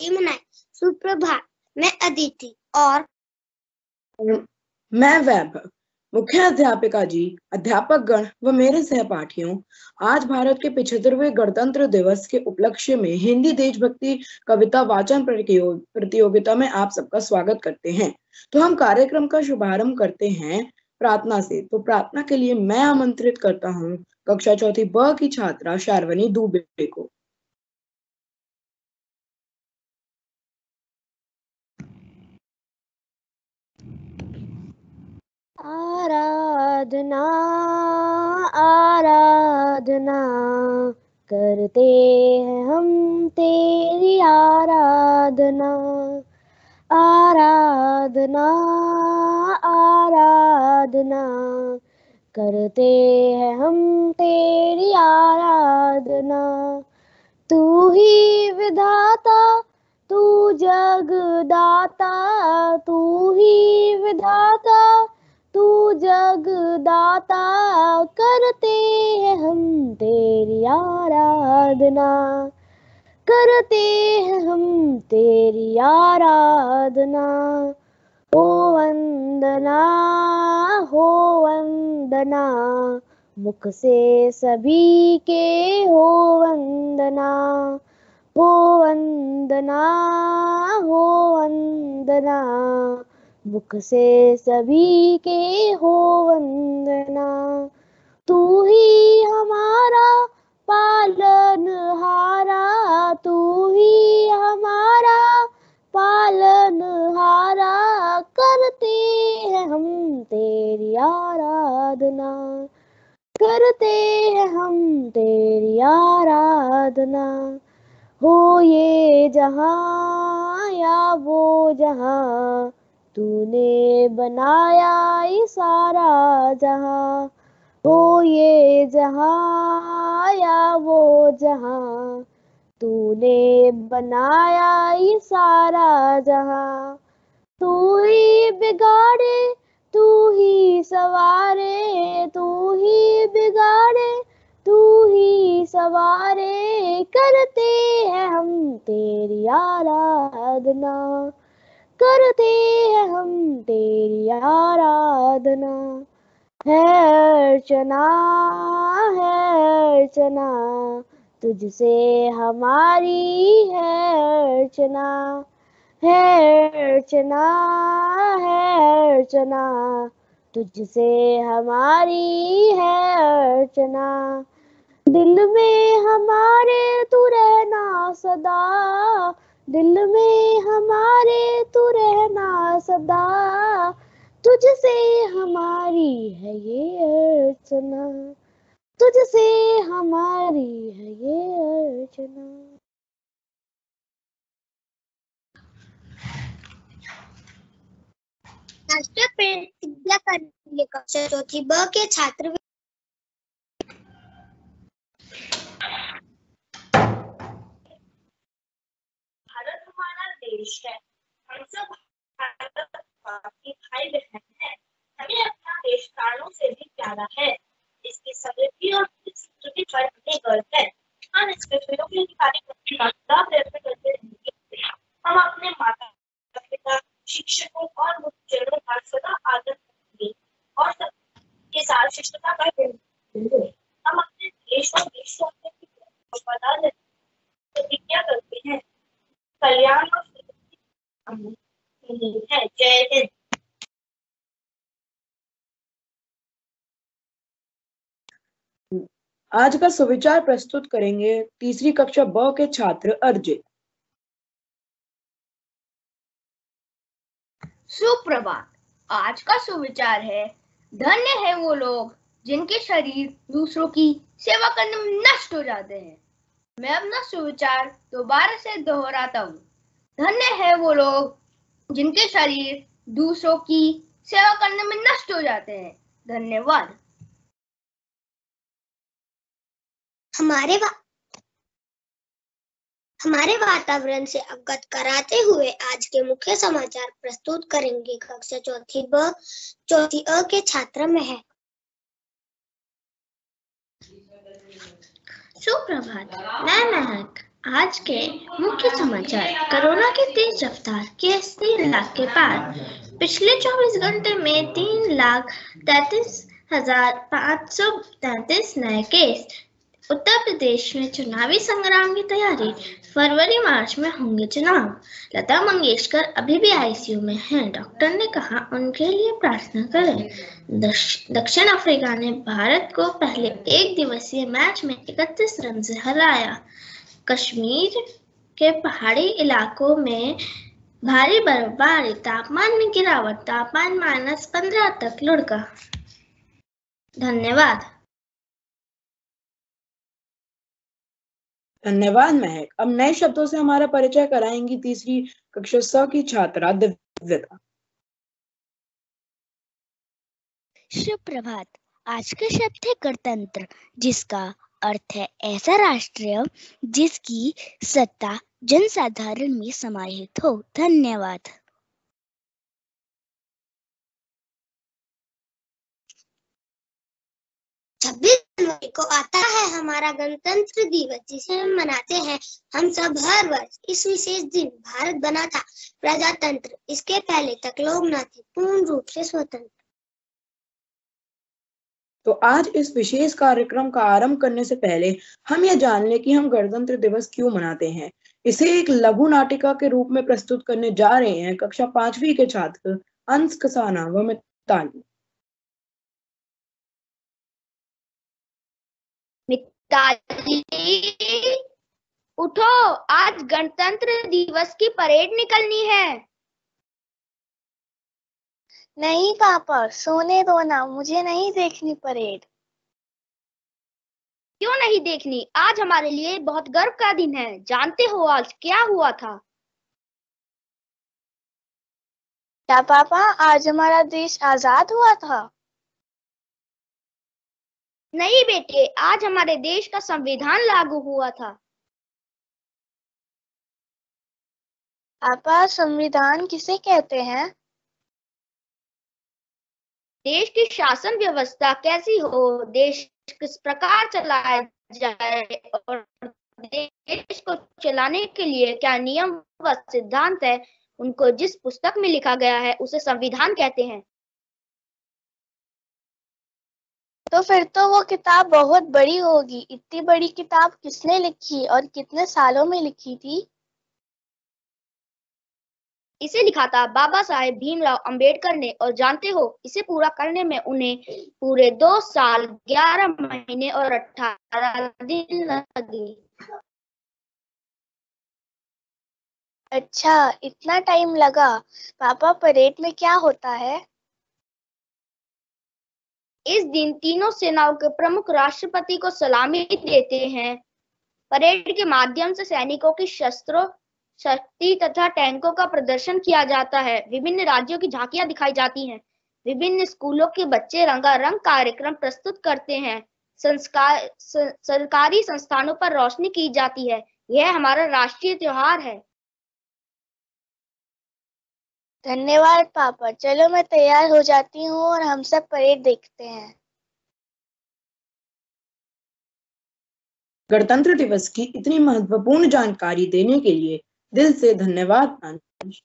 मनाए। सुप्रभात, मैं अदिति और मैं वैभव। मुख्य अध्यापिका जी, अध्यापक गण व मेरे सहपाठियों, आज भारत के 75वें गणतंत्र दिवस के उपलक्ष्य में हिंदी देशभक्ति कविता वाचन प्रतियोगिता में आप सबका स्वागत करते हैं। तो हम कार्यक्रम का शुभारंभ करते हैं प्रार्थना से। तो प्रार्थना के लिए मैं आमंत्रित करता हूँ कक्षा चौथी ब की छात्रा शार्वनी दुबे को। आराधना आराधना करते हैं हम तेरी आराधना। आराधना आराधना करते हैं हम तेरी आराधना। तू ही विधाता, तू जगदाता, तू ही विधाता, तू जगदाता, करते हैं हम तेरी आराधना। करते हैं हम तेरी आराधना। हो वंदना, हो वंदना, मुख से सभी के हो वंदना। हो वंदना, हो वंदना, मुख से सभी के हो वंदना। तू ही हमारा पालनहारा, तू ही हमारा पालनहारा, करते हैं हम तेरी आराधना। करते हैं हम तेरी आराधना। हो ये जहां या वो जहां, तूने बनाया ये सारा जहां। हो ये जहां या वो जहां, तूने बनाया ये सारा जहां। तू ही बिगाड़े, तू ही सवारे, तू ही बिगाड़े, तू ही सवारे, करते हैं हम तेरी आराधना। करते हैं हम तेरी आराधना। है अर्चना, है अर्चना, तुझसे हमारी है अर्चना। है अर्चना, है अर्चना, तुझसे हमारी है अर्चना। दिल में हमारे तू रहना सदा, दिल में हमारे तू रहना सदा, तुझसे हमारी है ये अर्चना। तुझसे हमारी है ये अर्चना। राष्ट्रीय प्रतिज्ञा करने कक्षा चौथी ब के छात्र। भारत हमारा देश है, हम सब भारत के भाई बहन हैं। हमें अपना देश प्राणों से भी प्यारा है। इसकी समृद्धि और संस्कृति पर हमें गर्व है। हम इस विषयों के कार्यक्रम का प्रयत्न करते रहेंगे। हम अपने माता पिता, शिक्षकों और गुरुजनों का सदा आदर करेंगे और सबके साथ शिष्टता का देंगे। हम अपने देश और देश को अपने प्रतिज्ञा करते हैं। कल्याण और है। जय हिंद। आज का सुविचार प्रस्तुत करेंगे तीसरी कक्षा ब के छात्र अर्जित। सुप्रभात। आज का सुविचार है, धन्य है वो लोग जिनके शरीर दूसरों की सेवा करने में नष्ट हो जाते हैं। मैं अपना सुविचार दोबारा से दोहराता हूँ। धन्य है वो लोग जिनके शरीर दूसरों की सेवा करने में नष्ट हो जाते हैं। धन्यवाद। हमारे वातावरण से अवगत कराते हुए आज के मुख्य समाचार प्रस्तुत करेंगे कक्षा चौथी अ के छात्र महक। सुप्रभात, मैं महक आज के मुख्य समाचार। कोरोना के तेज रफ्तार केस 3 लाख के पार। पिछले 24 घंटे में 3,33,533 नए केस। उत्तर प्रदेश में चुनावी संग्राम की तैयारी। फरवरी मार्च में होंगे चुनाव। लता मंगेशकर अभी भी आईसीयू में हैं। डॉक्टर ने कहा उनके लिए प्रार्थना करें। दक्षिण अफ्रीका ने भारत को पहले एक दिवसीय मैच में 31 रन से हराया। कश्मीर के पहाड़ी इलाकों में भारी बर्फबारी। तापमान में गिरावट। तापमान -15 तक लुढ़का। धन्यवाद। धन्यवाद महक। अब नए शब्दों से हमारा परिचय कराएंगी तीसरी कक्षा स की छात्रा दिव्यता। शुभ प्रभात। आज का शब्द है गणतंत्र, जिसका अर्थ है ऐसा राष्ट्र जिसकी सत्ता जनसाधारण में समाहित हो। धन्यवाद। 26 जनवरी को आता है हमारा गणतंत्र दिवस, जिसे हम मनाते हैं हम सब हर वर्ष। इस विशेष दिन भारत बना था प्रजातंत्र। इसके पहले तक लोग न थे पूर्ण रूप से स्वतंत्र। तो आज इस विशेष कार्यक्रम का आरंभ करने से पहले हम यह जान लें कि हम गणतंत्र दिवस क्यों मनाते हैं। इसे एक लघु नाटिका के रूप में प्रस्तुत करने जा रहे हैं कक्षा 5वीं के छात्र अंश कसाना व मिताली। मिताली उठो, आज गणतंत्र दिवस की परेड निकलनी है। नहीं पापा, सोने दो ना, मुझे नहीं देखनी परेड। क्यों नहीं देखनी? आज हमारे लिए बहुत गर्व का दिन है। जानते हो आज क्या हुआ था? क्या पापा, आज हमारा देश आजाद हुआ था? नहीं बेटे, आज हमारे देश का संविधान लागू हुआ था। पापा, संविधान किसे कहते हैं? देश की शासन व्यवस्था कैसी हो, देश किस प्रकार चलाया जाए और देश को चलाने के लिए क्या नियम व सिद्धांत है, उनको जिस पुस्तक में लिखा गया है उसे संविधान कहते हैं। तो फिर तो वो किताब बहुत बड़ी होगी। इतनी बड़ी किताब किसने लिखी और कितने सालों में लिखी थी? इसे लिखा था बाबा साहेब भीमराव अंबेडकर ने, और जानते हो इसे पूरा करने में उन्हें पूरे 2 साल 11 महीने और 18 दिन लगे। अच्छा, इतना टाइम लगा। पापा, परेड में क्या होता है? इस दिन तीनों सेनाओं के प्रमुख राष्ट्रपति को सलामी देते हैं। परेड के माध्यम से सैनिकों की शस्त्रों, शक्ति तथा टैंकों का प्रदर्शन किया जाता है। विभिन्न राज्यों की झांकियां दिखाई जाती हैं। विभिन्न स्कूलों के बच्चे रंगारंग कार्यक्रम प्रस्तुत करते हैं। सरकारी संस्थानों पर रोशनी की जाती है। यह हमारा राष्ट्रीय त्योहार है। धन्यवाद पापा। चलो मैं तैयार हो जाती हूँ और हम सब परेड देखते हैं। गणतंत्र दिवस की इतनी महत्वपूर्ण जानकारी देने के लिए दिल से धन्यवाद अंश।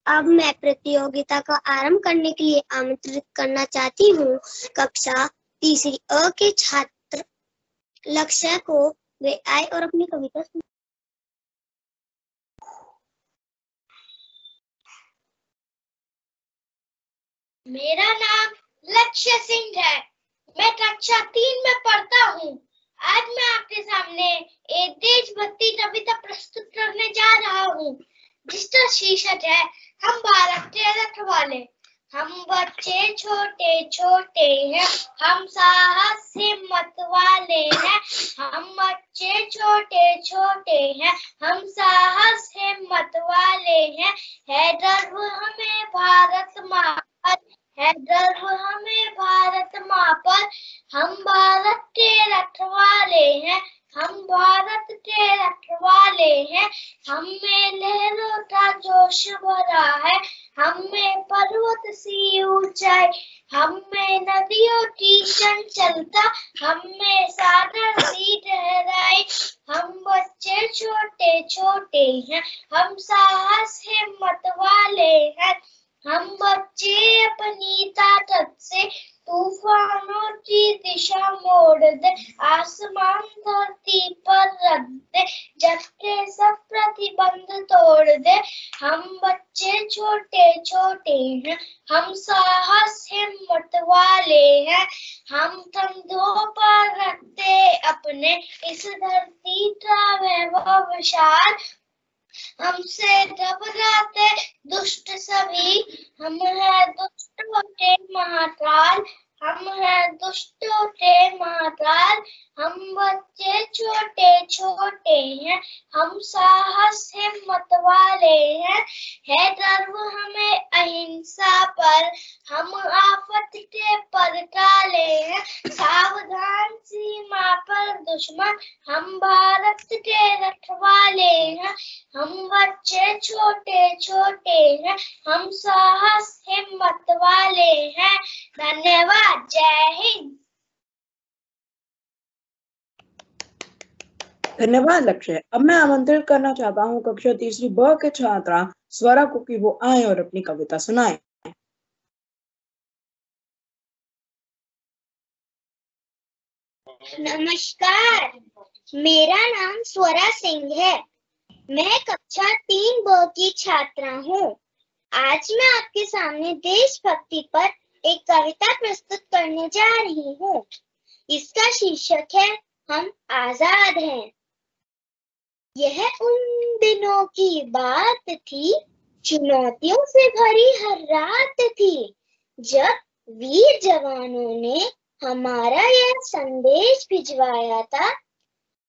अब मैं प्रतियोगिता का आरंभ करने के लिए आमंत्रित करना चाहती हूँ कक्षा तीसरी अ के छात्र लक्ष्य को। वे आए और अपनी कविता सुनाएं। मेरा नाम लक्ष्य सिंह है। मैं कक्षा 3 में पढ़ता हूँ। आज मैं आपके सामने एक देशभक्ति कविता प्रस्तुत करने जा रहा हूँ, जिसका शीर्षक है हम भारत के रखवाले। हम बच्चे छोटे छोटे हैं, हम साहस हिम्मत वाले हैं। हम बच्चे छोटे छोटे हैं, हम साहस हिम्मत वाले हैं। है गर्व हमें भारत माँ पर, है गर्व हमें भारत माँ पर। हम भारत के रखवाले हैं, हम भारत के हैं। हम में लहरों का जोश भरा है, हम में पर्वत सी ऊंचाई, हम में नदियों की चंचलता, हम में सागर सी गहराई। हम बच्चे छोटे छोटे हैं, हम साहस हिम्मत वाले हैं। हम बच्चे अपनी ताकत से तूफानों की दिशा मोड़ दे, आसमान धरती पर रख दे, जग के सब प्रतिबंध तोड़ दे। हम बच्चे छोटे छोटे हैं, हम साहस हिम्मत वाले हैं। हम कंधों पर रखते अपने इस धरती का वैभव विशाल। हमसे घबराते दुष्ट सभी, हम है दुष्टों के महाकाल, हम है दुष्टों के महाकाल। हम बच्चे छोटे छोटे हैं, हम साहस हिम्मत वाले हैं। है गर्व हमें अहिंसा पर, हम आफत के पर काले हैं। सावधान सीमा पर दुश्मन, हम भारत के रखवाले हैं। हम बच्चे छोटे छोटे हैं, हम साहस हिम्मत वाले हैं। धन्यवाद। जय हिंद। धन्यवाद लक्ष्य। अब मैं आमंत्रित करना चाहता हूँ कक्षा तीसरी ब के छात्रा स्वरा को कि वो आए और अपनी कविता सुनाए। नमस्कार, मेरा नाम स्वरा सिंह है। मैं कक्षा 3 ब की छात्रा हूँ। आज मैं आपके सामने देशभक्ति पर एक कविता प्रस्तुत करने जा रही हूँ। इसका शीर्षक है हम आजाद हैं। यह उन दिनों की बात थी, चुनौतियों से भरी हर रात थी, जब वीर जवानों ने हमारा यह संदेश भिजवाया था,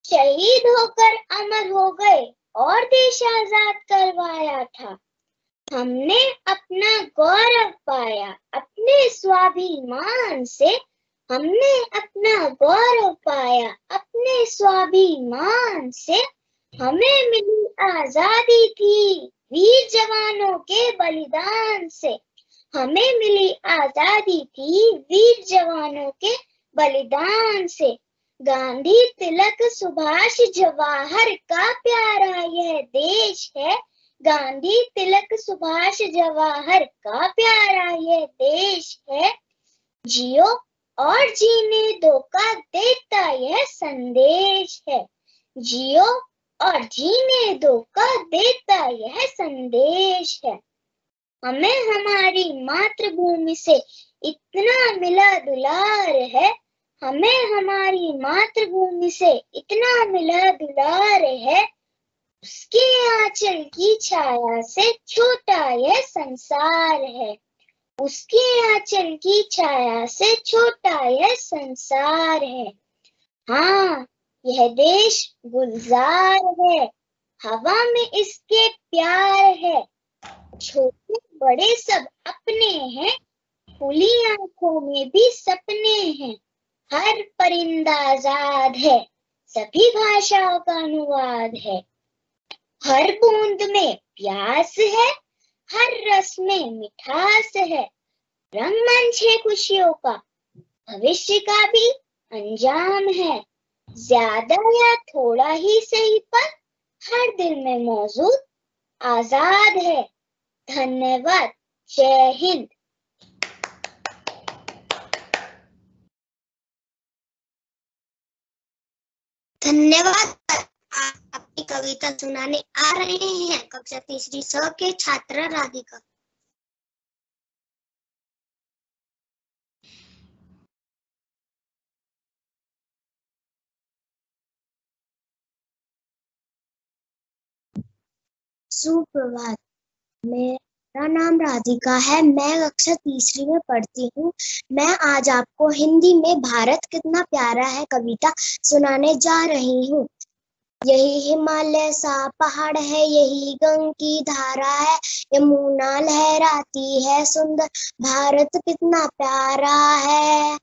शहीद होकर अमर हो गए और देश आजाद करवाया था। हमने अपना गौरव पाया अपने स्वाभिमान से, हमने अपना गौरव पाया अपने स्वाभिमान से। हमें मिली आजादी थी वीर जवानों के बलिदान से, हमें मिली आजादी थी वीर जवानों के बलिदान से। गांधी तिलक सुभाष जवाहर का प्यारा यह देश है, गांधी तिलक सुभाष जवाहर का प्यारा यह देश है। जियो और जीने दो का देता यह संदेश है, जियो और जीने दो का देता यह संदेश है। हमें हमारी मातृभूमि से इतना मिला दुलार है, हमें हमारी मातृभूमि से इतना मिला दुलार है। उसके आंचल की छाया से छोटा यह संसार है, उसके आंचल की छाया से छोटा यह संसार है। हाँ, यह देश गुलजार है, हवा में इसके प्यार है। छोटे बड़े सब अपने हैं, खुली आंखों में भी सपने हैं। हर परिंदा आजाद है, सभी भाषाओं का अनुवाद है। हर बूंद में प्यास है, हर रस में मिठास है। रंगमंच है खुशियों का, भविष्य का भी अंजाम है। ज्यादा या थोड़ा ही सही पर हर दिल में मौजूद आजाद है। धन्यवाद। जय हिंद। धन्यवाद। आप अपनी कविता सुनाने आ रहे हैं कक्षा तीसरी स के छात्रा राधिका। सुप्रभात। मेरा नाम राधिका है, मैं कक्षा तीसरी में पढ़ती हूँ। मैं आज आपको हिंदी में भारत कितना प्यारा है कविता सुनाने जा रही हूँ। यही हिमालय सा पहाड़ है, यही गंगा की धारा है, यमुना लहराती है सुंदर, भारत कितना प्यारा है।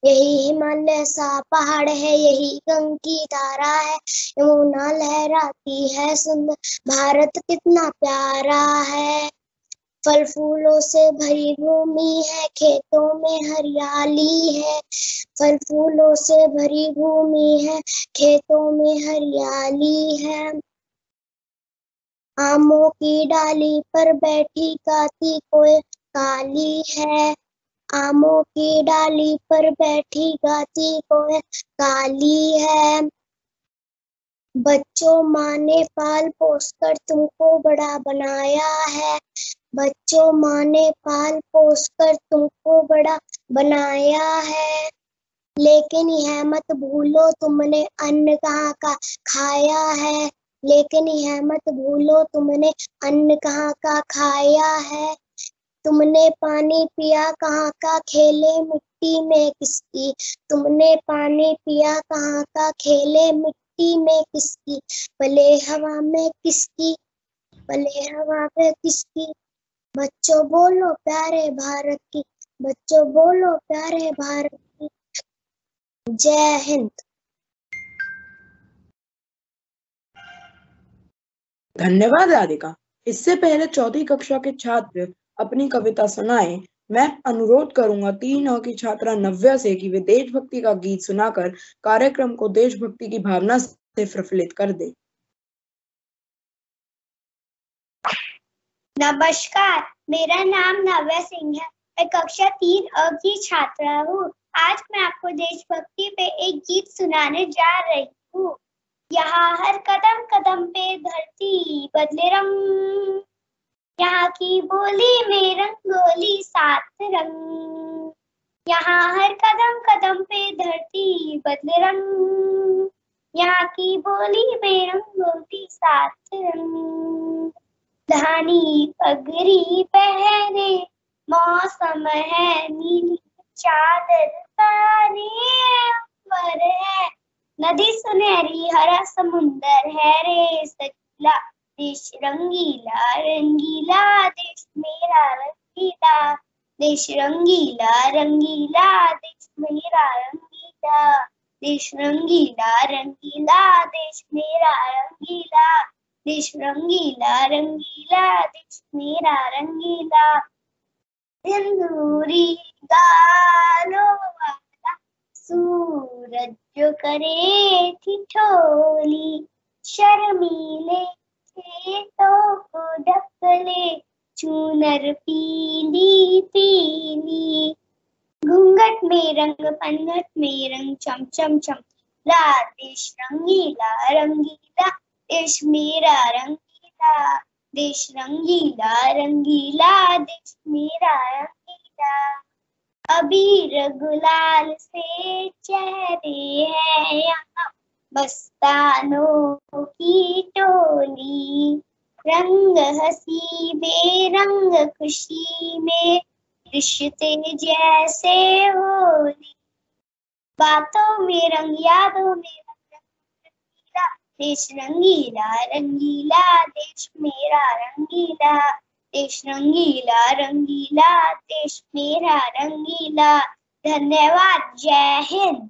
यही हिमालय सा पहाड़ है, यही गंगा की धारा है, यमुना लहराती है सुंदर, भारत कितना प्यारा है। फल फूलों से भरी भूमि है, खेतों में हरियाली है, फल फूलों से भरी भूमि है, खेतों में हरियाली है। आमों की डाली पर बैठी गाती कोयल काली है, आमों की डाली पर बैठी गाती कोयल काली है। बच्चों माँ ने पाल पोस कर तुमको बड़ा बनाया है, बच्चों माँ ने पाल पोस कर तुमको बड़ा बनाया है। लेकिन यह मत भूलो तुमने अन्न कहाँ का खाया है, लेकिन यह मत भूलो तुमने अन्न कहाँ का खाया है। तुमने पानी पिया कहाँ का, खेले मिट्टी में किसकी, तुमने पानी पिया कहाँ का, खेले मिट्टी में किसकी, भले हवा में किसकी, भले हवा में किसकी। बच्चों बोलो प्यारे भारत की, बच्चों बोलो प्यारे भारत की। जय हिंद। धन्यवाद राधिका। इससे पहले चौथी कक्षा के छात्र अपनी कविता सुनाएं। मैं अनुरोध करूंगा 3 की छात्रा नव्या से कि वे देशभक्ति का गीत सुनाकर कार्यक्रम को देशभक्ति की भावना से प्रफुल्लित कर दे। नमस्कार, मेरा नाम नव्या सिंह है। मैं कक्षा 3 की छात्रा हूँ। आज मैं आपको देशभक्ति पे एक गीत सुनाने जा रही हूँ। यहाँ हर कदम कदम पे धरती बदले रंग, यहाँ की बोली में रंगोली 7 रंग, यहाँ हर कदम कदम पे धरती बदले रंग, यहाँ की बोली में रंगोली 7 रंग। धानी पगड़ी पहने मौसम है नीली चादर तारे अंबर है, नदी सुनहरी हरा समुंदर है रे सकीला, देश रंगीला रंगीला देश मेरा रंगीला, देश रंगीला रंगीला देश मेरा रंगीला, देश रंगीला रंगीला देश मेरा रंगीला, देश रंगीला रंगीला देश मेरा रंगीला। सिंदूरी गालों वाला सूरज जो करे ठिठोली, शर्मीले खेतों को ढक ले चूनर पीली पीली, घूंघट में रंग पनघट में रंग चम चम चम, ला देश रंगीला रंगीला देश मेरा रंगीला, देश रंगीला रंगीला देश मेरा रंगीला। अबीर गुलाल से चेहरे हैं यहाँ मस्तानों की टोली, रंग हंसी बेरंग खुशी में रिश्ते जैसे होली, बातों में रंग यादों में रंग रंगीला, देश रंगीला रंगीला देश मेरा रंगीला, देश रंगीला रंगीला देश मेरा रंगीला। धन्यवाद। जय हिंद।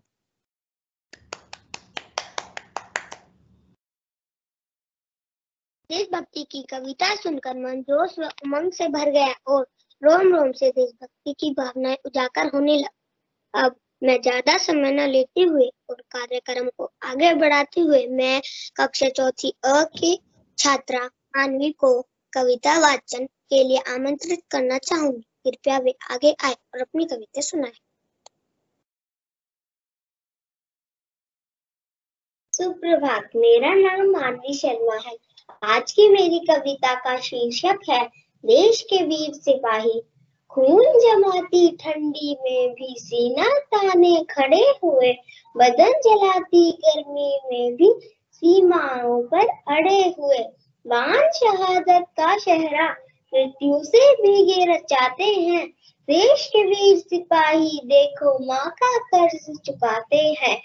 देशभक्ति की कविता सुनकर मन जोश व उमंग से भर गया और रोम रोम से देशभक्ति की भावनाएं उजागर होने लगी। अब मैं ज्यादा समय न लेते हुए और कार्यक्रम को आगे बढ़ाते हुए मैं कक्षा 4 अ की छात्रा मानवी को कविता वाचन के लिए आमंत्रित करना चाहूंगी। कृपया वे आगे आए और अपनी कविता सुनाए। सुप्रभात, मेरा नाम मानवी शर्मा है। आज की मेरी कविता का शीर्षक है देश के वीर सिपाही। खून जमाती ठंडी में भी सीना ताने खड़े हुए, बदन जलाती गर्मी में भी सीमाओं पर अड़े हुए, बान शहादत का शहरा मृत्यु से भीगे रचाते हैं। देश के वीर सिपाही देखो माँ का कर्ज चुकाते हैं।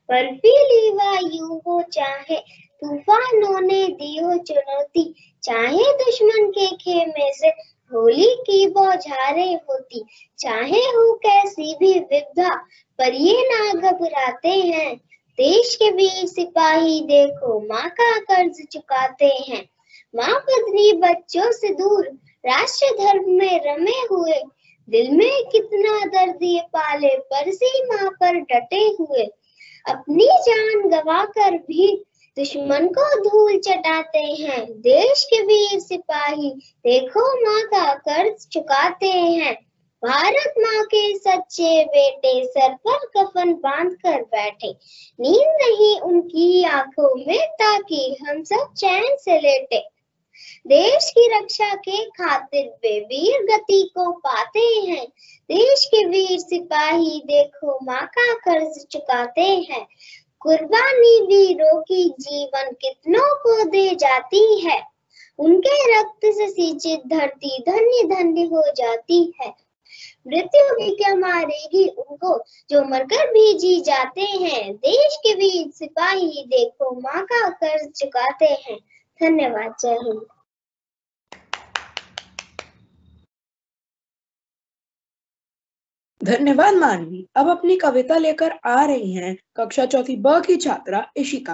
बर्फीली वायु हो चाहे तूफानों ने दी हो चुनौती, चाहे दुश्मन के खेमे से होली की बौछारें होती, चाहे हो कैसी भी विपदा, पर ये ना घबराते हैं। देश के वीर सिपाही देखो माँ का कर्ज चुकाते हैं। माँ बदली बच्चों से दूर, राष्ट्र धर्म में रमे हुए, दिल में कितना दर्द ये पाले, पर सीमा पर डटे हुए। अपनी जान गंवाकर भी दुश्मन को धूल चटाते हैं। देश के वीर सिपाही देखो माँ का कर्ज चुकाते हैं। भारत माँ के सच्चे बेटे सर पर कफन बांध कर बैठे, नींद नहीं उनकी आंखों में ताकि हम सब चैन से लेटे। देश की रक्षा के खातिर वे वीर गति को पाते हैं। देश के वीर सिपाही देखो माँ का कर्ज चुकाते हैं। कुर्बानी वीरों की जीवन कितनों को दे जाती है। उनके रक्त से सिंचित धरती धन्य धन्य हो जाती है। मृत्यु भी क्या मारेगी उनको जो मरकर भी जी जाते हैं। देश के वीर सिपाही देखो माँ का कर्ज चुकाते हैं। धन्यवाद। जय हिंद। धन्यवाद मानवी। अब अपनी कविता लेकर आ रही हैं कक्षा चौथी ब की छात्रा इशिका।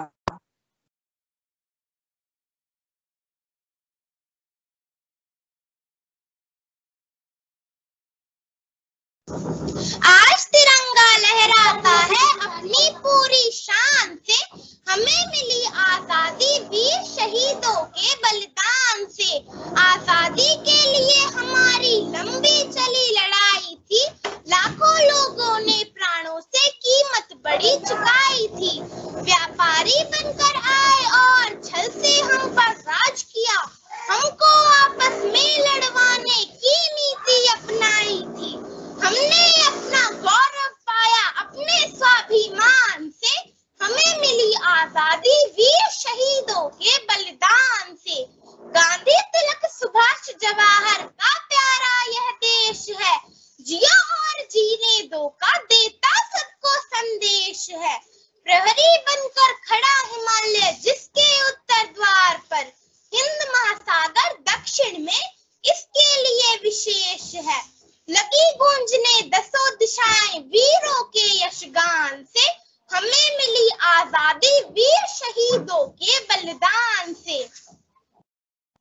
आज तिरंगा लहराता है अपनी पूरी शान से, हमें मिली आजादी वीर शहीदों के बलिदान से। आजादी के लिए हमारी लंबी चली लड़ाई थी, लाखों लोगों ने प्राणों से कीमत बड़ी चुकाई थी। व्यापारी बनकर आए और छल से हम पर राज किया, हमको आपस में लड़वाने की नीति अपनाई थी। हमने अपना गौरव पाया अपने स्वाभिमान से, हमें मिली आजादी वीर शहीदों के बलिदान से। गांधी तिलक सुभाष जवाहर का प्यारा यह देश है, जियो और जीने दो का देता सबको संदेश है। प्रहरी बनकर खड़ा हिमालय जिसके उत्तर द्वार पर, हिंद महासागर दक्षिण में इसके लिए विशेष है। लगी गूंजने दसों दिशाएं वीरों के यशगान से, हमें मिली आजादी वीर शहीदों के बलिदान से।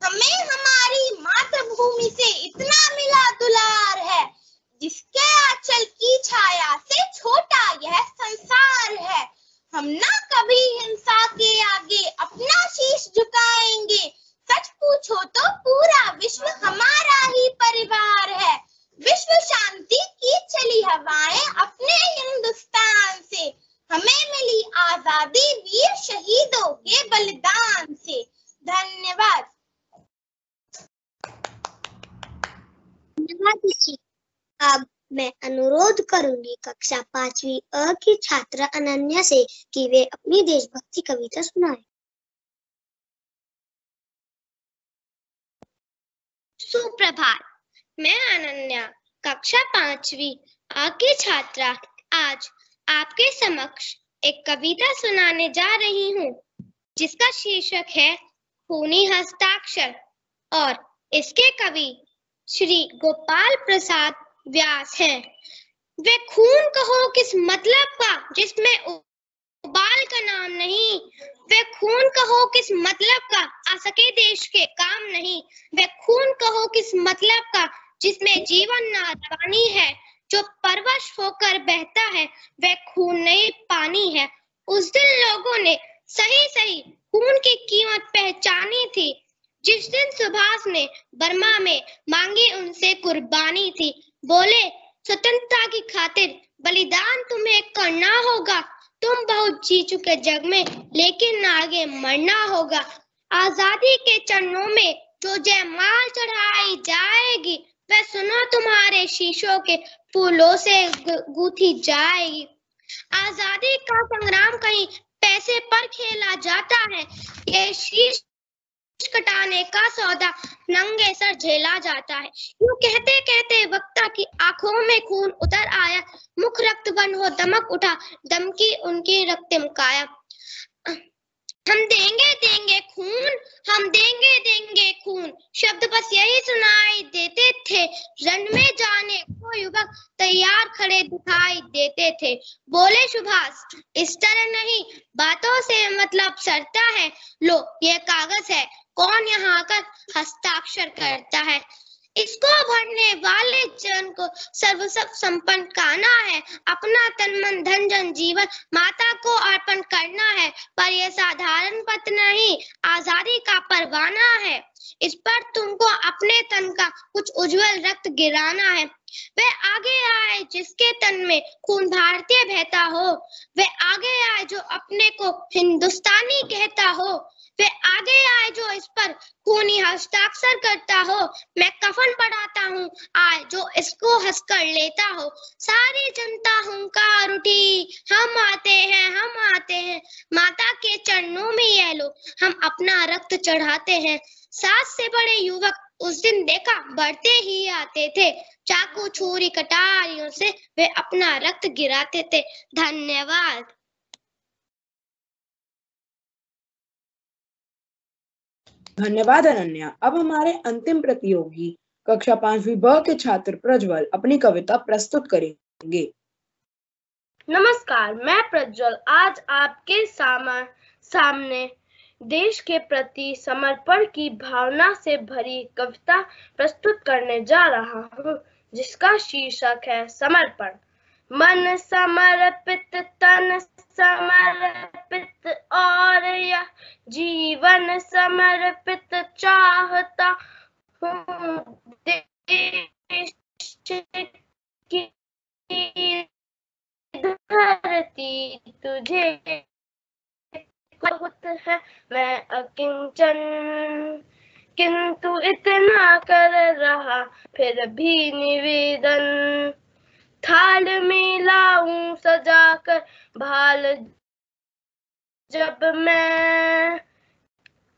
हमें हमारी मातृभूमि से इतना मिला दुलार है, जिसके आंचल की छाया से छोटा यह संसार है। हम ना कभी हिंसा के आगे अपना शीश झुकाएंगे, सच पूछो तो पूरा विश्व हमारा ही परिवार है। विश्व शांति की चली हवाएं अपने हिंदुस्तान से, हमें मिली आजादी वीर शहीदों के बलिदान से। धन्यवाद। अब मैं अनुरोध करूंगी कक्षा 5वीं अ की छात्रा अनन्या से कि वे अपनी देशभक्ति कविता सुनाए। सुप्रभात। मैं अनन्या कक्षा 5वीं अ की छात्रा आज आपके समक्ष एक कविता सुनाने जा रही हूँ, जिसका शीर्षक है खूनी हस्ताक्षर, और इसके कवि श्री गोपाल प्रसाद व्यास हैं। वे खून कहो किस मतलब का जिसमें उबाल का नाम नहीं, वे खून कहो किस मतलब का आ सके देश के काम नहीं, वे खून कहो किस मतलब का जिसमें जीवन नादानी है, जो परवश होकर बहता है वह खून नहीं पानी है। उस दिन लोगों ने सही सही खून की कीमत पहचानी थी, जिस दिन सुभाष ने बर्मा में मांगी उनसे कुर्बानी थी। बोले स्वतंत्रता की खातिर बलिदान तुम्हें करना होगा, तुम बहुत जी चुके जग में लेकिन आगे मरना होगा। आजादी के चरणों में जो जयमाल चढ़ाई जाएगी, वह सुनो तुम्हारे शीशों के फूलों से गूंथी जाएगी। आजादी का संग्राम कहीं पैसे पर खेला जाता है, ये शीश कटाने का सौदा नंगे सर झेला जाता है। यूं कहते कहते वक्ता की आंखों में खून उतर आया, मुख रक्त बन हो दमक उठा, दम की उनकी रक्तम काया। हम देंगे देंगे खून, हम देंगे देंगे खून, शब्द बस यही सुनाई देते थे। रण में जाने को युवक तैयार खड़े दिखाई देते थे। बोले सुभाष, इस तरह नहीं, बातों से मतलब सरता है। लो, ये कागज है, कौन यहाँ आकर हस्ताक्षर करता है? इसको भरने वाले जन को सर्वसुख संपन्न कहना है। अपना तन मन धन जन जीवन माता को अर्पण करना है। पर यह साधारण पत्र नहीं, आजादी का परवाना है। इस पर तुमको अपने तन का कुछ उज्जवल रक्त गिराना है। वे आगे आए जिसके तन में खून भारतीय बहता हो। वे आगे आए जो अपने को हिंदुस्तानी कहता हो। वे आगे आए जो इस पर खूनी हस्ताक्षर करता हो। मैं कफन पढ़ाता हूँ आए जो इसको हंसकर लेता हो। सारी जनता हुंकार उठी, हम आते हैं, हम आते हैं। माता के चरणों में ये लो, हम अपना रक्त चढ़ाते हैं। 7 से बड़े युवक उस दिन देखा बढ़ते ही आते थे। चाकू छुरी कटारियों से वे अपना रक्त गिराते थे। धन्यवाद। धन्यवाद अनन्या। अब हमारे अंतिम प्रतियोगी कक्षा 5वीं ब के छात्र प्रज्वल अपनी कविता प्रस्तुत करेंगे। नमस्कार, मैं प्रज्वल आज आपके सामने देश के प्रति समर्पण की भावना से भरी कविता प्रस्तुत करने जा रहा हूँ, जिसका शीर्षक है समर्पण। मन समर्पित, तन समर्पित और यह जीवन समर्पित चाहता हूँ। देश की धरती तुझे बहुत है, मैं अकिंचन किंतु इतना कर रहा फिर भी निवेदन। थाल में लाऊं सजाकर भाल जब मैं,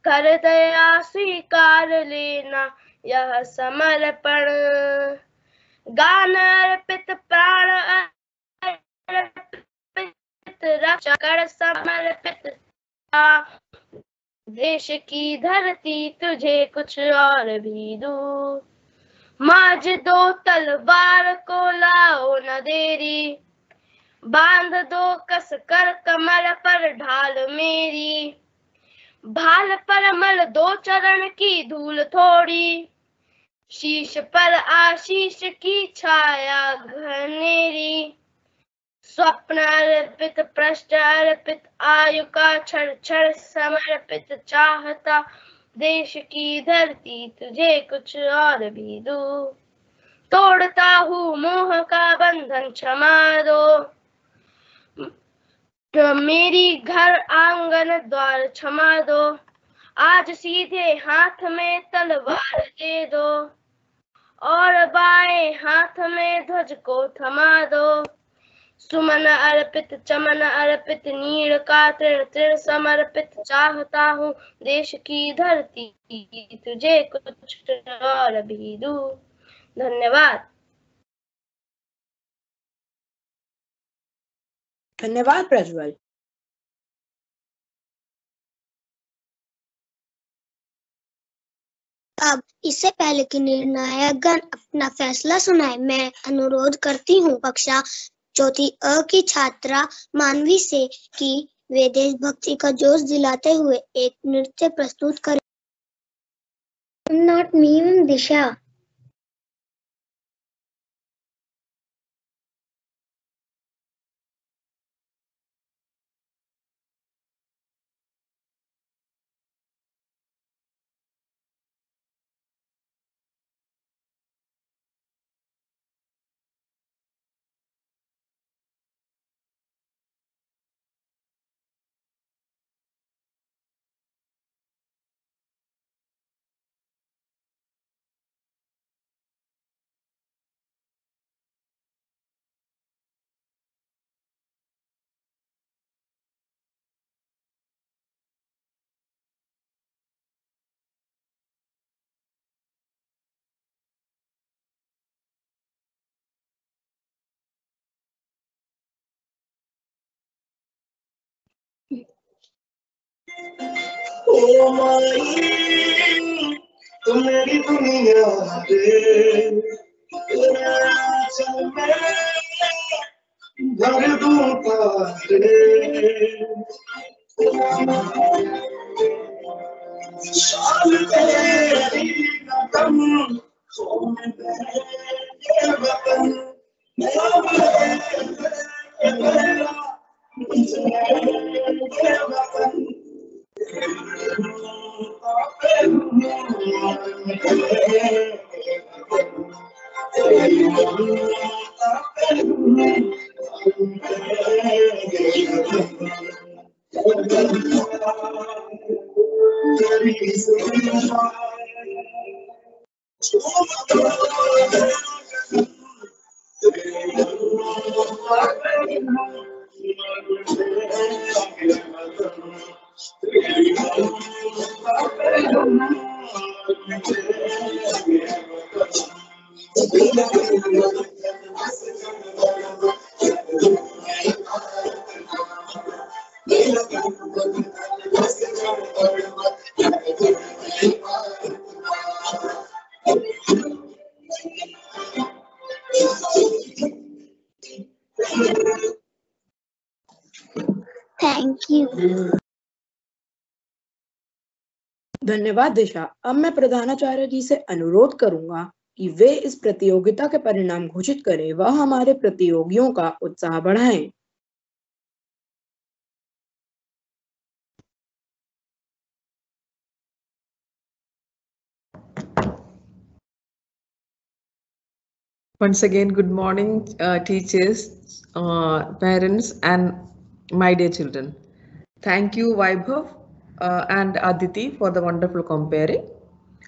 कर दया स्वीकार लेना यह समर्पण। गान अर्पित, प्राण अर्पित, रक्षा कर समर्पित। देश की धरती तुझे कुछ और भी दूं। माज दो तलवार को लाओ न देरी, बांध दो कस कर कमर पर ढाल मेरी। भाल पर मल दो चरण की धूल थोड़ी, शीश पर आशीष की छाया घनेरी। स्वप्न अर्पित, पृष्ठ अर्पित, आयु का क्षण क्षण समर्पित चाहता। देश की धरती तुझे कुछ और भी दूं। तोड़ता हूँ मोह का बंधन, क्षमा दो। मेरी घर आंगन द्वार क्षमा दो। आज सीधे हाथ में तलवार दे दो और बाएं हाथ में ध्वज को थमा दो। सुमन अर्पित, चमन अर्पित, नीड़ का तृण तृण समर्पित चाहता हूँ। देश की धरती तुझे कुछ और भी दूं। धन्यवाद। धन्यवाद प्रज्वल। अब इससे पहले कि निर्णायकगण अपना फैसला सुनाए, मैं अनुरोध करती हूँ कक्षा 4वीं अ की छात्रा मानवी से कि वे देशभक्ति का जोश दिलाते हुए एक नृत्य प्रस्तुत करें। Not me, दिशा। ओ माई तो मेरी दुनिया रे तेरे आंचल में भर दूं तारे शान तेरी कदम सोन तेरे वतन थैंक यू। धन्यवाद दिशा। अब मैं प्रधानाचार्य जी से अनुरोध करूंगा कि वे इस प्रतियोगिता के परिणाम घोषित करें व हमारे प्रतियोगियों का उत्साह बढ़ाएं। Once again, good morning, teachers, parents, and my dear children. Thank you, Vaibhav and Aditi, for the wonderful comparing.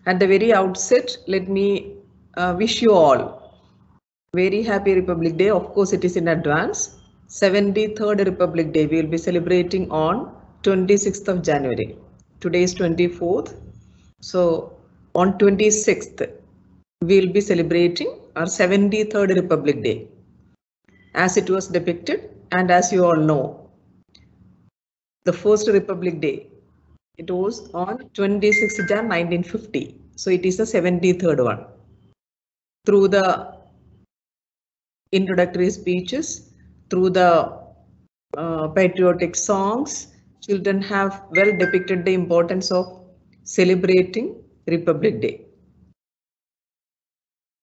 At the very outset, let me wish you all very happy Republic Day. Of course, it is in advance. 73rd Republic Day we will be celebrating on 26th of January. Today is 24th. So on 26th, we will be celebrating our 73rd Republic Day as it was depicted, and as you all know, the first Republic Day, it was on 26th Jan 1950. So it is the 73rd one. Through the introductory speeches, through the patriotic songs, children have well depicted the importance of celebrating Republic Day.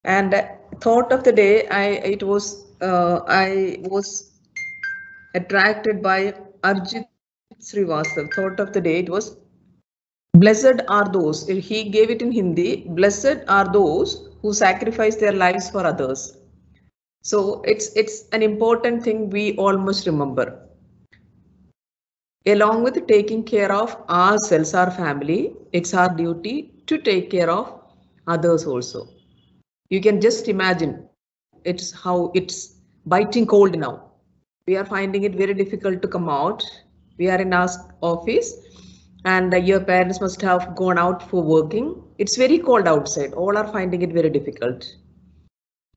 And thought of the day, I was attracted by Arjit Srivastav. Thought of the day, it was blessed are those, he gave it in Hindi, blessed are those who sacrifice their lives for others. So it's an important thing we all must remember. Along with taking care of ourselves, our family, it's our duty to take care of others also. You can just imagine it's how it's biting cold now. We are finding it very difficult to come out. We are in our office and your parents must have gone out for working. It's very cold outside. All are finding it very difficult.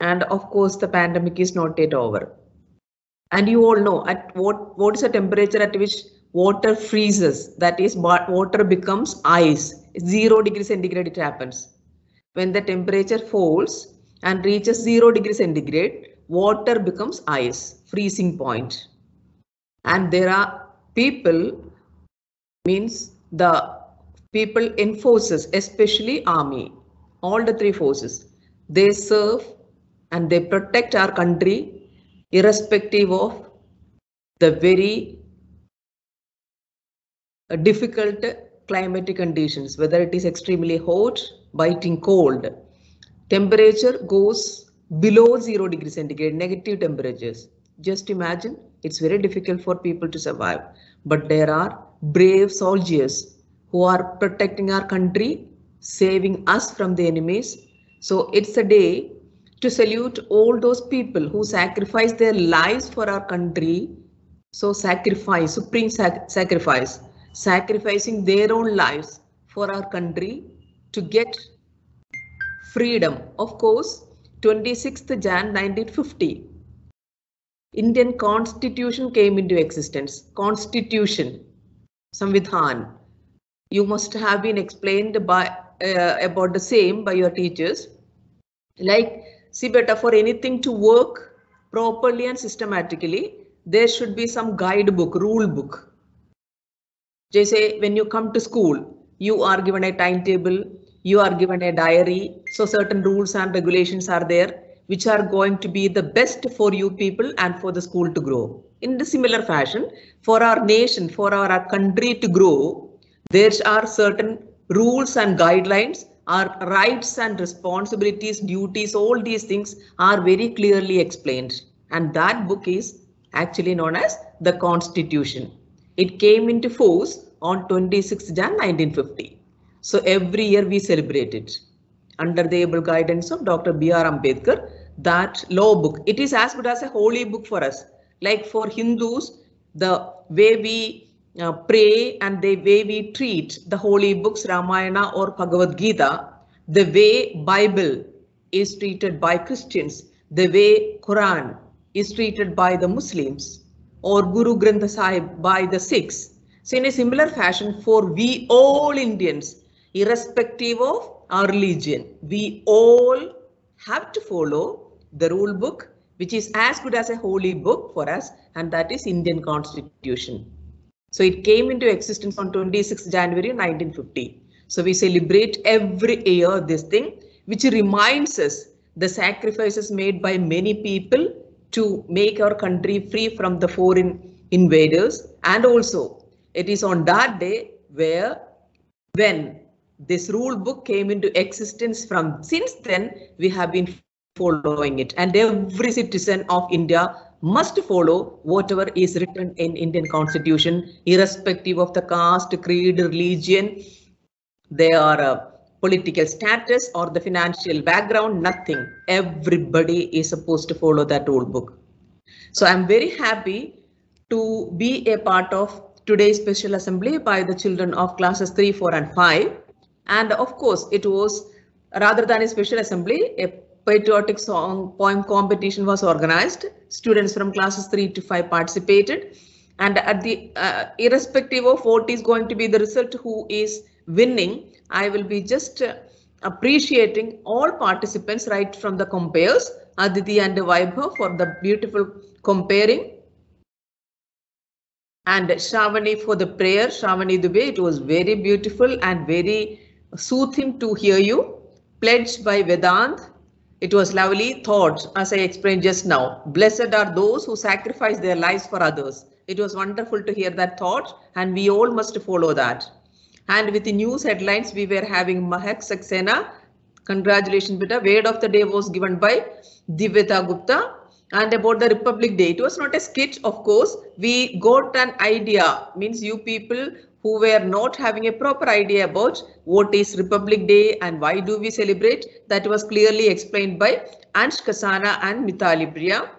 And of course, the pandemic is not yet over. And you all know at what is the temperature at which water freezes, that is water becomes ice. 0 degrees centigrade it happens. When the temperature falls and reaches 0 degrees centigrade, water becomes ice, freezing point. And there are people, means the people in forces, especially army, all the 3 forces, they serve and they protect our country irrespective of the very difficult climatic conditions, whether it is extremely hot, biting cold, temperature goes below 0 degrees centigrade, negative temperatures. Just imagine, it's very difficult for people to survive. But there are brave soldiers who are protecting our country, saving us from the enemies. So it's a day to salute all those people who sacrifice their lives for our country. So sacrifice, supreme sacrifice, sacrificing their own lives for our country to get freedom. Of course, 26th Jan 1950, Indian Constitution came into existence. Constitution, Samvidhan, you must have been explained by about the same by your teachers. Like, see beta, for anything to work properly and systematically, there should be some guidebook, rule book. Just say when you come to school, you are given a timetable, you are given a diary. So certain rules and regulations are there, which are going to be the best for you people and for the school to grow. In the similar fashion, for our nation, for our country to grow, there are certain rules and guidelines, our rights and responsibilities, duties, all these things are very clearly explained. And that book is actually known as the Constitution. It came into force on 26 Jan 1950. So every year we celebrate it under the able guidance of Dr. B.R. Ambedkar. That law book, it is as good as a holy book for us. Like for Hindus, the way we pray and the way we treat the holy books, Ramayana or Bhagavad Gita, the way Bible is treated by Christians, the way Quran is treated by the Muslims, or Guru Granth Sahib by the Sikhs. So in a similar fashion, for we all Indians, irrespective of our religion, we all have to follow the rule book, which is as good as a holy book for us, and that is Indian Constitution. So it came into existence on 26 January 1950. So we celebrate every year this thing, which reminds us the sacrifices made by many people to make our country free from the foreign invaders. And also it is on that day when this rule book came into existence. From since then we have been following it, and every citizen of India must follow whatever is written in Indian Constitution, irrespective of the caste, creed, religion, their political status or the financial background, nothing. Everybody is supposed to follow that rule book. So I'm very happy to be a part of today's special assembly by the children of classes 3, 4 and 5. And of course, it was rather than a special assembly, a patriotic song poem competition was organized. Students from classes 3 to 5 participated, and at the irrespective of what is going to be the result, who is winning, I will be just appreciating all participants right from the compares, Aditi and Vaibhav, for the beautiful comparing, and Shravani for the prayer. Shravani Dubey, it was very beautiful and very soothing to hear you. Pledged by Vedant. It was lovely thoughts, as I explained just now. Blessed are those who sacrifice their lives for others. It was wonderful to hear that thought, and we all must follow that. And with the news headlines, we were having Mahak Saxena. Congratulations, beta. Word of the day was given by Divyata Gupta. And about the Republic Day, it was not a skit, of course. We got an idea, means you people who were not having a proper idea about what is Republic Day and why do we celebrate, that was clearly explained by Ansh Kasana and Mithali Priya.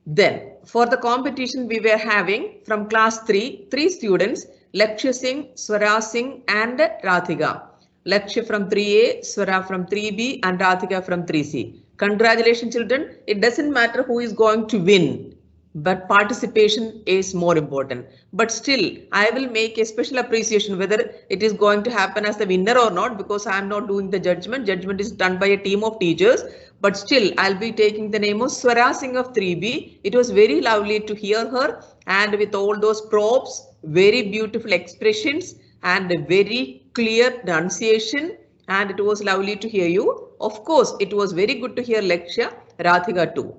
Then for the competition, we were having from class 3, 3 students, Lakshya Singh, Swara Singh and Rathika. Lakshya from 3A, Swara from 3B and Rathika from 3C. Congratulations, children. It doesn't matter who is going to win, but participation is more important. But still, I will make a special appreciation whether it is going to happen as the winner or not, because I am not doing the judgment. Judgment is done by a team of teachers. But still, I'll be taking the name of Swara Singh of 3B. It was very lovely to hear her, and with all those props, very beautiful expressions and a very clear pronunciation. And it was lovely to hear you. Of course, it was very good to hear Lakshya, Rathika too.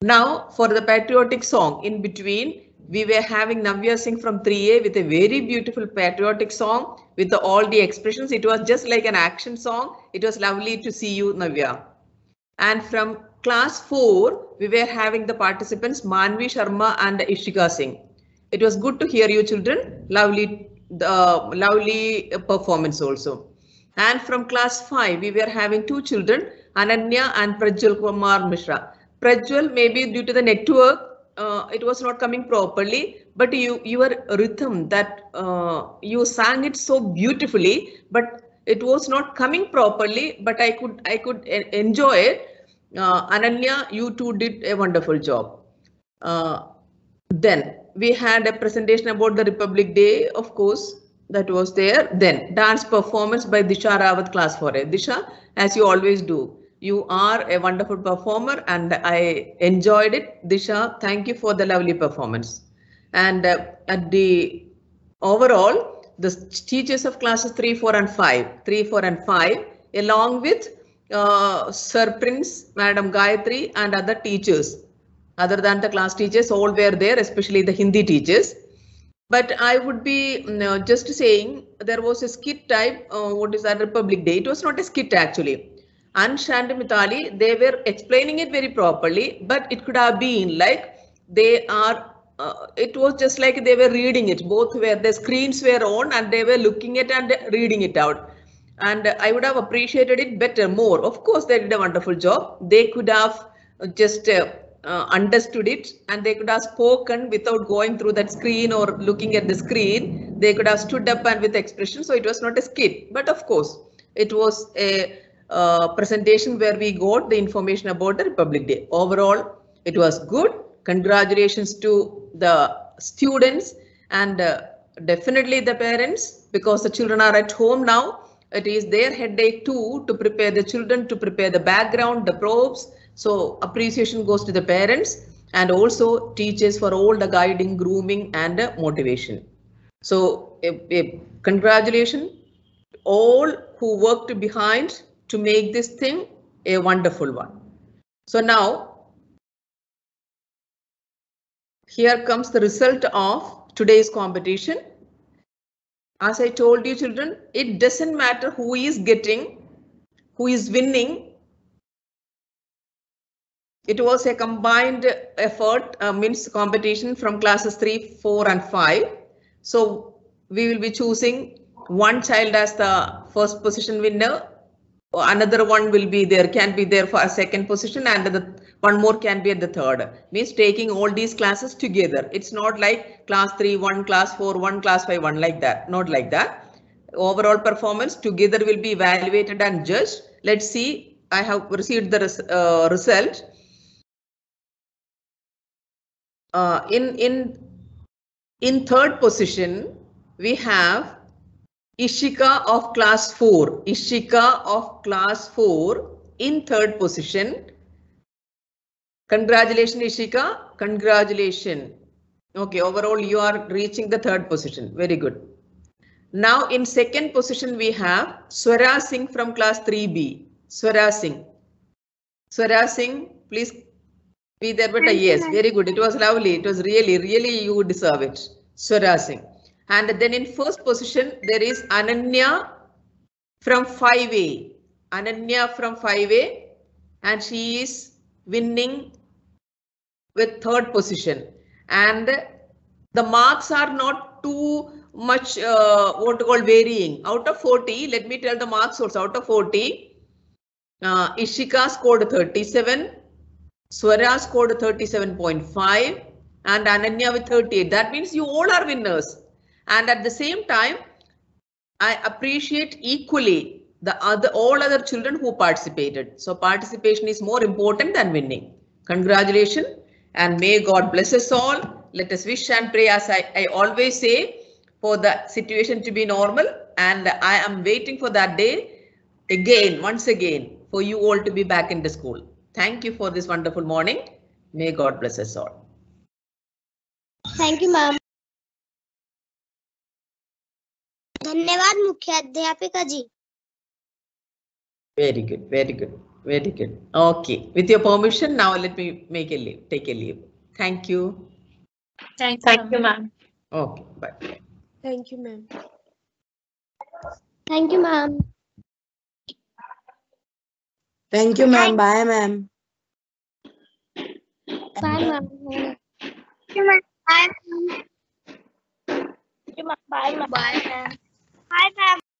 Now for the patriotic song, in between we were having Navya Singh from 3A with a very beautiful patriotic song with all the expressions. It was just like an action song. It was lovely to see you, Navya. And from class 4, we were having the participants Manvi Sharma and Ishika Singh. It was good to hear you, children. Lovely performance also. And from class 5, we were having 2 children, Ananya and Prajwal Kumar Mishra. Prajwal, maybe due to the network, it was not coming properly, but your rhythm, that you sang it so beautifully, but it was not coming properly, but I could enjoy it. Ananya, you too did a wonderful job. Then we had a presentation about the Republic Day, of course. that was there then. Dance performance by Disha Rawat, class 4A. Disha, as you always do, you are a wonderful performer and I enjoyed it. Disha, thank you for the lovely performance. And at the overall, the teachers of classes 3, 4 and 5, along with Sir Prince, Madam Gayatri and other teachers, other than the class teachers, all were there, especially the Hindi teachers. But I would be just saying there was a skit type, what is that, Republic Day. It was not a skit actually. Ansh and Mithali, they were explaining it very properly, but it could have been like they are, it was just like they were reading it. Both were, the screens were on and they were looking at and reading it out. And I would have appreciated it better, more. Of course, they did a wonderful job. They could have just understood it and they could have spoken without going through that screen or looking at the screen. They could have stood up and with expression. So it was not a skit, but of course, it was a presentation where we got the information about the Republic Day. Overall, it was good. Congratulations to the students and definitely the parents, because the children are at home now. It is their headache too to prepare the children, to prepare the background, the props. So appreciation goes to the parents and also teachers for all the guiding, grooming and motivation. So congratulations all who worked behind to make this thing a wonderful one. So now, here comes the result of today's competition. As I told you children, it doesn't matter who is getting, who is winning. It was a combined effort, means competition from classes 3, 4 and 5. So we will be choosing one child as the first position winner. Another one will be there, can be there for a second position and one more can be at the third. Means taking all these classes together. It's not like class 3, 1, class 4, 1, class 5, 1 like that. Not like that. Overall performance together will be evaluated and judged. Let's see. I have received the result. In third position, we have Ishika of class 4. Ishika of class 4 in third position. Congratulations, Ishika. Congratulations. Okay, overall you are reaching the third position. Very good. Now in second position we have Swara Singh from class 3B. Swara Singh. Swara Singh, please be there. But yes, very good. It was lovely. It was really you deserve it. Swara Singh. And then in first position, there is Ananya from 5A. Ananya from 5A. And she is winning with third position. And the marks are not too much what to call varying. Out of 40, let me tell the marks also. Out of 40, Ishika scored 37. Swara scored 37.5. And Ananya with 38. That means you all are winners. And at the same time, I appreciate equally all other children who participated. So participation is more important than winning. Congratulations and may God bless us all. Let us wish and pray, as I always say, for the situation to be normal. And I am waiting for that day again, once again, for you all to be back in the school. Thank you for this wonderful morning. May God bless us all. Thank you, ma'am. धन्यवाद मुख्य अध्यापिका जी. Very good, very good, very good. Okay, with your permission, now let me make a leave. Take a leave. Thank you. Thank you, ma'am. Okay, bye. Thank you, ma'am. Thank you, ma'am. Thank you, ma'am. Bye, ma'am. Bye, ma'am. Thank you, ma'am. Bye, ma'am. Bye, ma'am. Bye, ma'am.